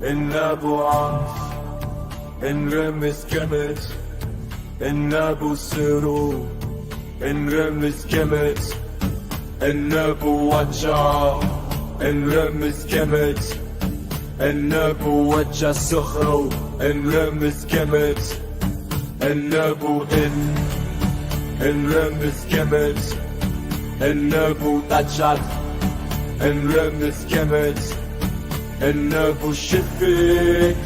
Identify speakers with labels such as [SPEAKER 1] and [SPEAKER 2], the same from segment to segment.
[SPEAKER 1] النابو عاش انرمس كمت النابو سرو انرمس كمت النابو وجع انرمس كمت النابو وجع سخرو انرمس كمت النابو انرمس كمت النابو تجعل انرمس كمت النابو شفت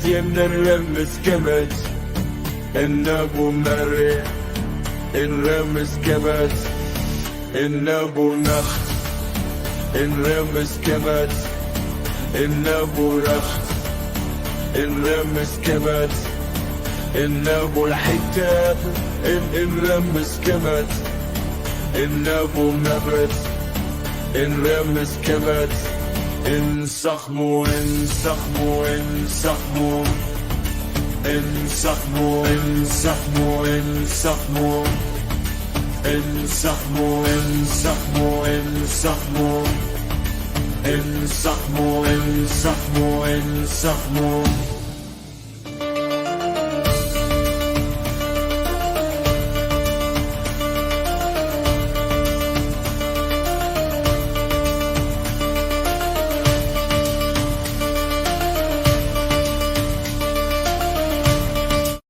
[SPEAKER 1] يمنا نرمس كمت النابو مري نرمس كمت النابو نخت نرمس كمت النابو رخت نرمس كمت النابو الحتاب نرمس كمت النابو نبت نرمس كمت انسخمو انسخمو انسخمو انسخمو انسخمو انسخمو انسخمو انسخمو انسخمو انسخمو انسخمو انسخمو